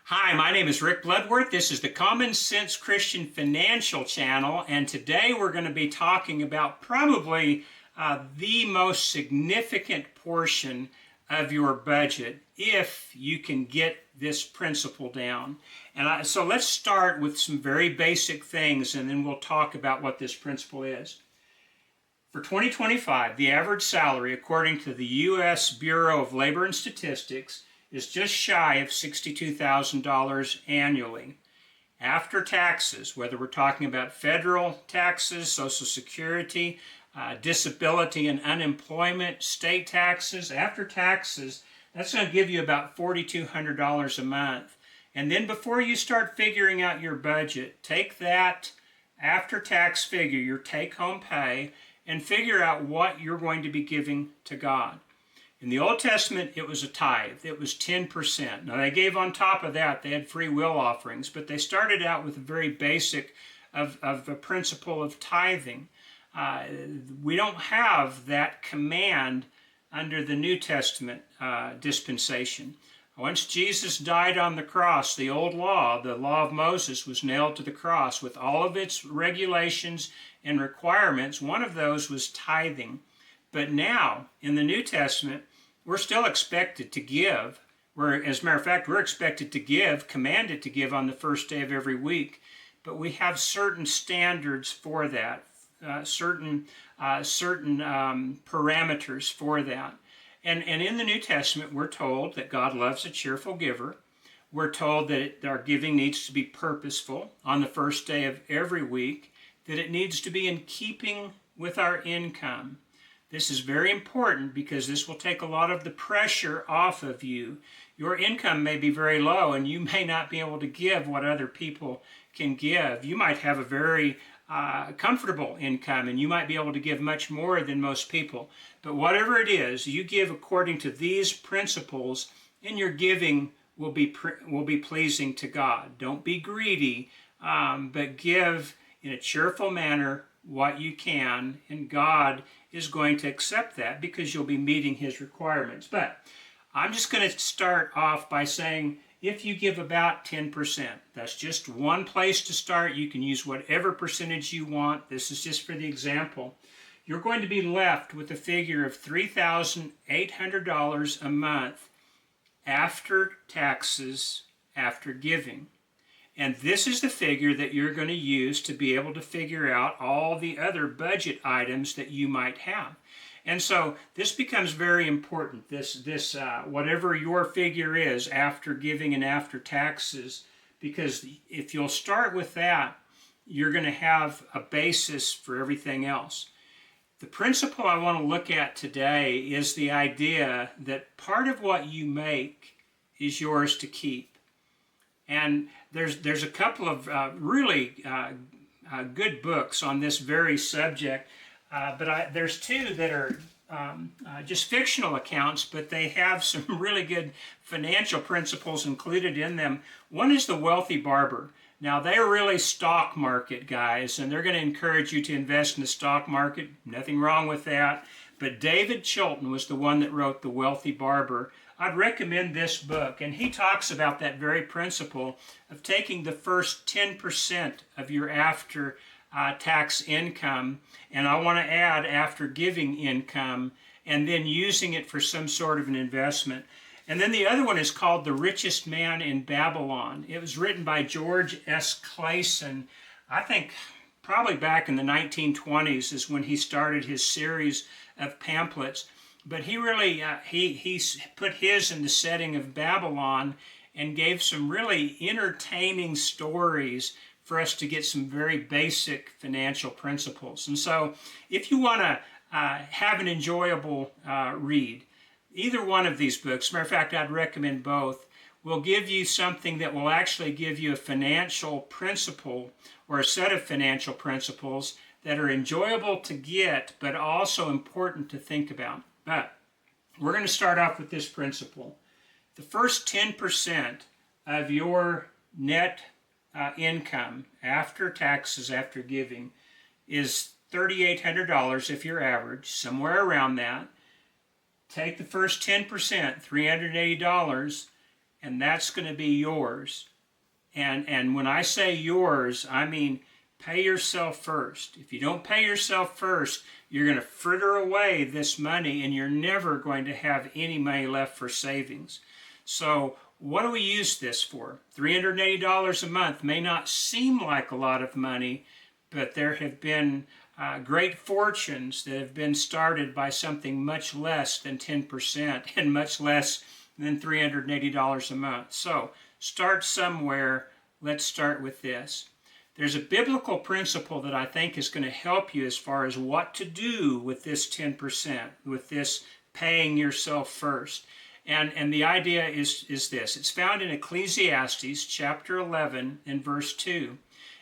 Hi, my name is Rick Bloodworth. This is the Common Sense Christian Financial Channel, and today we're going to be talking about probably the most significant portion of your budget if you can get this principle down. So let's start with some very basic things, and then we'll talk about what this principle is. For 2025, the average salary, according to the U.S. Bureau of Labor and Statistics, is just shy of $62,000 annually. After taxes, whether we're talking about federal taxes, Social Security, disability and unemployment, state taxes, after taxes, that's going to give you about $4,200 a month. And then before you start figuring out your budget, take that after-tax figure, your take-home pay, and figure out what you're going to be giving to God. In the Old Testament, it was a tithe. It was 10%. Now, they gave on top of that, they had free will offerings, but they started out with a very basic of a principle of tithing. We don't have that command under the New Testament dispensation. Once Jesus died on the cross, the old law, the law of Moses, was nailed to the cross with all of its regulations and requirements. One of those was tithing. But now, in the New Testament, we're still expected to give. As a matter of fact, we're expected to give, commanded to give on the first day of every week. But we have certain standards for that, certain parameters for that. And in the New Testament, we're told that God loves a cheerful giver. We're told that our giving needs to be purposeful on the first day of every week, that it needs to be in keeping with our income. This is very important because this will take a lot of the pressure off of you. Your income may be very low and you may not be able to give what other people can give. You might have a very comfortable income and you might be able to give much more than most people. But whatever it is, you give according to these principles and your giving will be pleasing to God. Don't be greedy, but give in a cheerful manner what you can, and God is going to accept that because you'll be meeting His requirements. But I'm just going to start off by saying if you give about 10%, that's just one place to start. You can use whatever percentage you want. This is just for the example. You're going to be left with a figure of $3,800 a month after taxes, after giving. And this is the figure that you're going to use to be able to figure out all the other budget items that you might have. And so this becomes very important, this whatever your figure is after giving and after taxes, because if you'll start with that, you're going to have a basis for everything else. The principle I want to look at today is the idea that part of what you make is yours to keep. And there's a couple of really good books on this very subject, but there's two that are just fictional accounts, but they have some really good financial principles included in them. One is The Wealthy Barber. Now, they're really stock market guys, and they're going to encourage you to invest in the stock market. Nothing wrong with that. But David Chilton was the one that wrote The Wealthy Barber. I'd recommend this book, and he talks about that very principle of taking the first 10% of your after-tax income, and I want to add after-giving income, and then using it for some sort of an investment. And then the other one is called The Richest Man in Babylon. It was written by George S. Clason. I think probably back in the 1920s is when he started his series of pamphlets. But he really, he put his in the setting of Babylon and gave some really entertaining stories for us to get some very basic financial principles. And so if you want to have an enjoyable read, either one of these books, as a matter of fact, I'd recommend both, will give you something that will actually give you a financial principle or a set of financial principles that are enjoyable to get, but also important to think about. But we're going to start off with this principle. The first 10% of your net income after taxes, after giving, is $3,800 if you're average, somewhere around that. Take the first 10%, $380, and that's going to be yours. And when I say yours, I mean pay yourself first. If you don't pay yourself first, you're going to fritter away this money and you're never going to have any money left for savings. So what do we use this for? $380 a month may not seem like a lot of money, but there have been great fortunes that have been started by something much less than 10% and much less than $380 a month. So start somewhere. Let's start with this. There's a biblical principle that I think is going to help you as far as what to do with this 10%, with this paying yourself first. And the idea is this. It's found in Ecclesiastes chapter 11 and verse 2.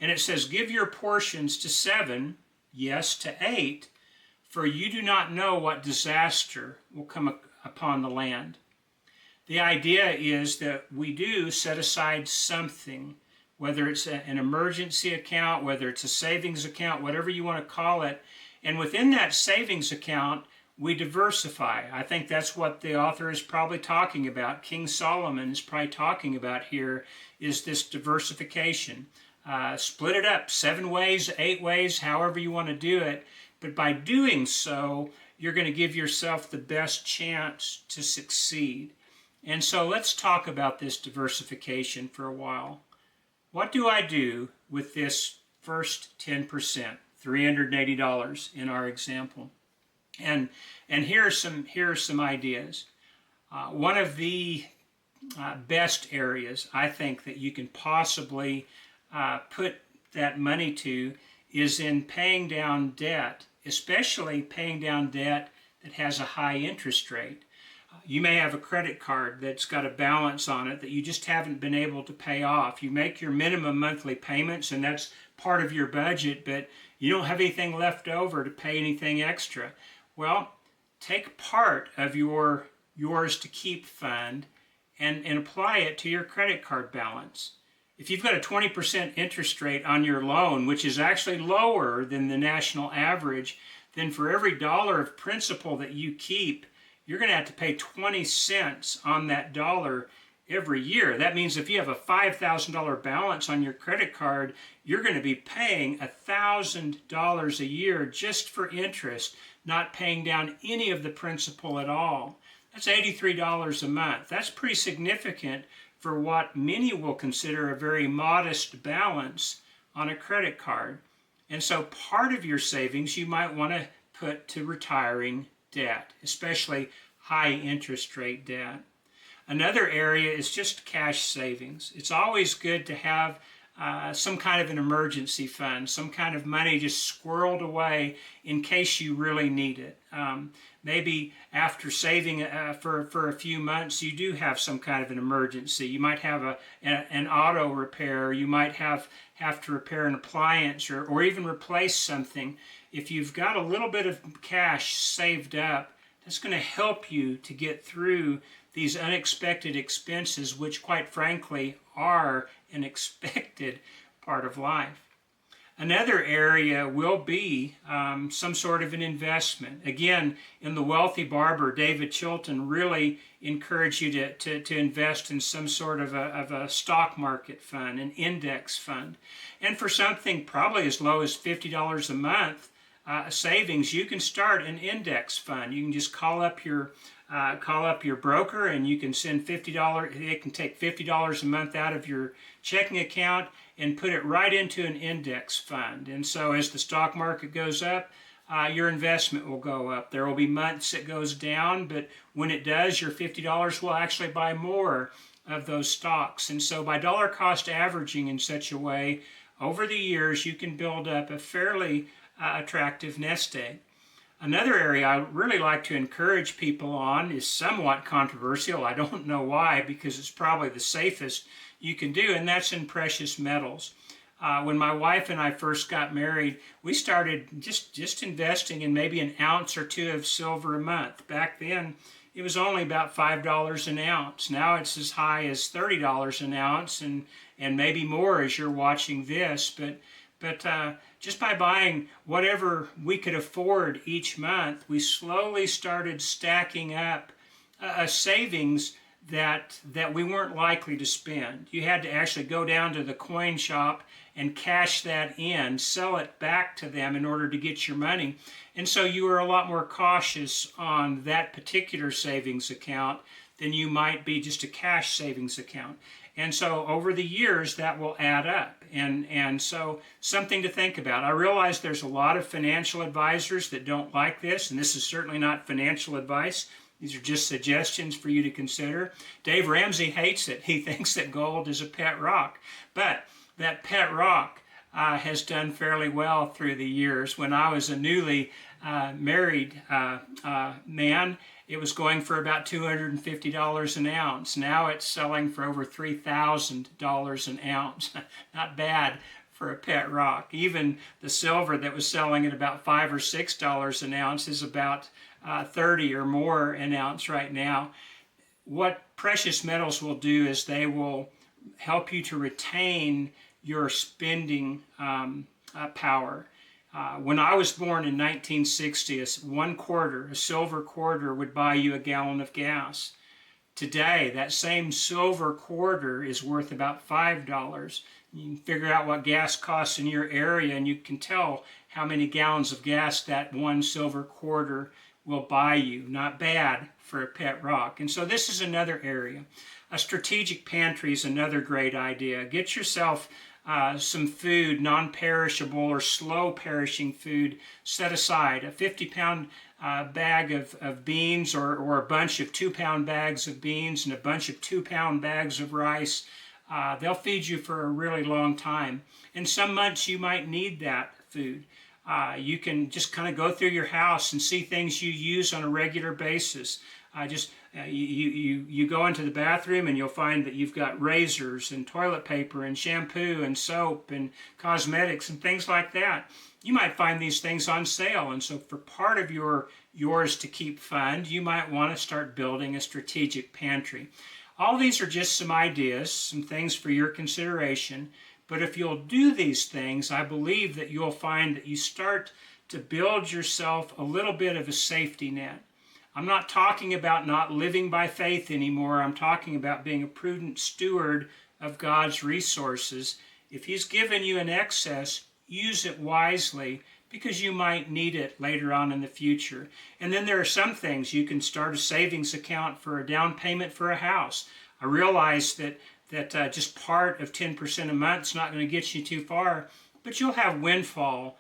And it says, give your portions to 7, yes, to 8, for you do not know what disaster will come upon the land. The idea is that we do set aside something, whether it's an emergency account, whether it's a savings account, whatever you want to call it. And within that savings account, we diversify. I think that's what the author is probably talking about. King Solomon is probably talking about here is this diversification. Split it up 7 ways, 8 ways, however you want to do it. But by doing so, you're going to give yourself the best chance to succeed. And so let's talk about this diversification for a while. What do I do with this first 10%, $380 in our example? And here are some ideas. One of the best areas I think that you can possibly put that money to is in paying down debt, especially paying down debt that has a high interest rate. You may have a credit card that's got a balance on it that you just haven't been able to pay off. You make your minimum monthly payments and that's part of your budget, but you don't have anything left over to pay anything extra. Well, take part of your yours to keep fund and apply it to your credit card balance. If you've got a 20% interest rate on your loan, which is actually lower than the national average, then for every dollar of principal that you keep, you're going to have to pay 20 cents on that dollar every year. That means if you have a $5,000 balance on your credit card, you're going to be paying $1,000 a year just for interest, not paying down any of the principal at all. That's $83 a month. That's pretty significant for what many will consider a very modest balance on a credit card. And so part of your savings you might want to put to retiring debt, especially high interest rate debt. Another area is just cash savings. It's always good to have some kind of an emergency fund, some kind of money just squirreled away in case you really need it. Maybe after saving for a few months, you do have some kind of an emergency. You might have an auto repair. You might have to repair an appliance or even replace something. If you've got a little bit of cash saved up, that's going to help you to get through these unexpected expenses, which quite frankly are an expected part of life. Another area will be some sort of an investment. Again, in The Wealthy Barber, David Chilton really encouraged you to invest in some sort of a stock market fund, an index fund. And for something probably as low as $50 a month savings, you can start an index fund. You can just call up your broker and you can send $50. They can take $50 a month out of your checking account and put it right into an index fund. And so as the stock market goes up, your investment will go up. There will be months it goes down, but when it does, your $50 will actually buy more of those stocks. And so by dollar cost averaging in such a way, over the years, you can build up a fairly attractive nest egg. Another area I really like to encourage people on is somewhat controversial. I don't know why, because it's probably the safest you can do, and that's in precious metals. When my wife and I first got married, we started just investing in maybe an ounce or two of silver a month. Back then, it was only about $5 an ounce. Now it's as high as $30 an ounce, and maybe more as you're watching this. But just by buying whatever we could afford each month, we slowly started stacking up a savings that we weren't likely to spend. You had to actually go down to the coin shop and cash that in, sell it back to them in order to get your money. And so you were a lot more cautious on that particular savings account than you might be just a cash savings account. And so over the years, that will add up. And so something to think about. I realize there's a lot of financial advisors that don't like this, and this is certainly not financial advice. These are just suggestions for you to consider. Dave Ramsey hates it. He thinks that gold is a pet rock. But that pet rock has done fairly well through the years. When I was a newly married man, it was going for about $250 an ounce. Now it's selling for over $3,000 an ounce. Not bad for a pet rock. Even the silver that was selling at about $5 or $6 an ounce is about 30 or more an ounce right now. What precious metals will do is they will help you to retain your spending power. When I was born in 1960, a silver quarter would buy you a gallon of gas. Today, that same silver quarter is worth about $5. You can figure out what gas costs in your area, and you can tell how many gallons of gas that one silver quarter will buy you. Not bad for a pet rock. And so this is another area. A strategic pantry is another great idea. Get yourself some food, non-perishable or slow-perishing food, set aside. A 50-pound bag of beans or a bunch of 2-pound bags of beans and a bunch of 2-pound bags of rice. They'll feed you for a really long time. And some months you might need that food. You can just kind of go through your house and see things you use on a regular basis. You go into the bathroom and you'll find that you've got razors and toilet paper and shampoo and soap and cosmetics and things like that. You might find these things on sale, and so for part of yours to keep fund, you might want to start building a strategic pantry. All these are just some ideas, some things for your consideration, but if you'll do these things, I believe that you'll find that you start to build yourself a little bit of a safety net. I'm not talking about not living by faith anymore. I'm talking about being a prudent steward of God's resources. If He's given you an excess, use it wisely because you might need it later on in the future. And then there are some things. You can start a savings account for a down payment for a house. I realize that just part of 10% a month is not going to get you too far, but you'll have windfall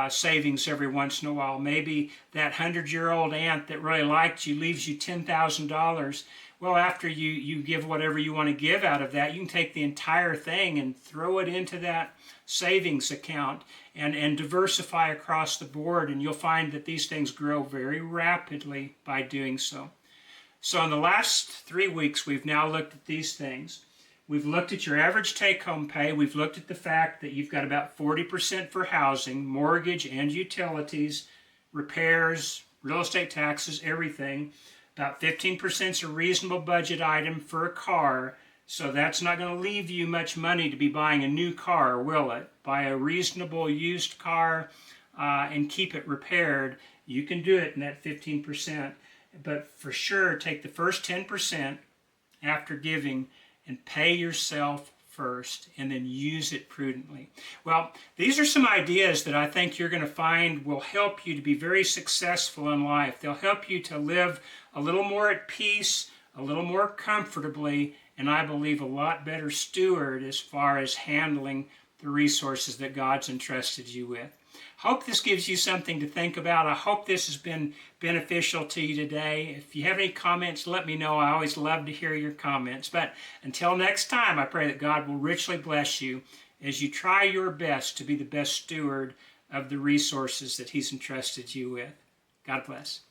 savings every once in a while. Maybe that 100-year-old aunt that really liked you leaves you $10,000. Well, after you give whatever you want to give out of that, you can take the entire thing and throw it into that savings account and diversify across the board, and you'll find that these things grow very rapidly by doing so. So in the last 3 weeks, we've now looked at these things. We've looked at your average take-home pay. We've looked at the fact that you've got about 40% for housing, mortgage and utilities, repairs, real estate taxes, everything. About 15% is a reasonable budget item for a car, so that's not going to leave you much money to be buying a new car, will it? Buy a reasonable used car and keep it repaired. You can do it in that 15%, but for sure take the first 10% after giving and pay yourself first, and then use it prudently. Well, these are some ideas that I think you're going to find will help you to be very successful in life. They'll help you to live a little more at peace, a little more comfortably, and I believe a lot better steward as far as handling the resources that God's entrusted you with. Hope this gives you something to think about. I hope this has been beneficial to you today. If you have any comments, let me know. I always love to hear your comments. But until next time, I pray that God will richly bless you as you try your best to be the best steward of the resources that He's entrusted you with. God bless.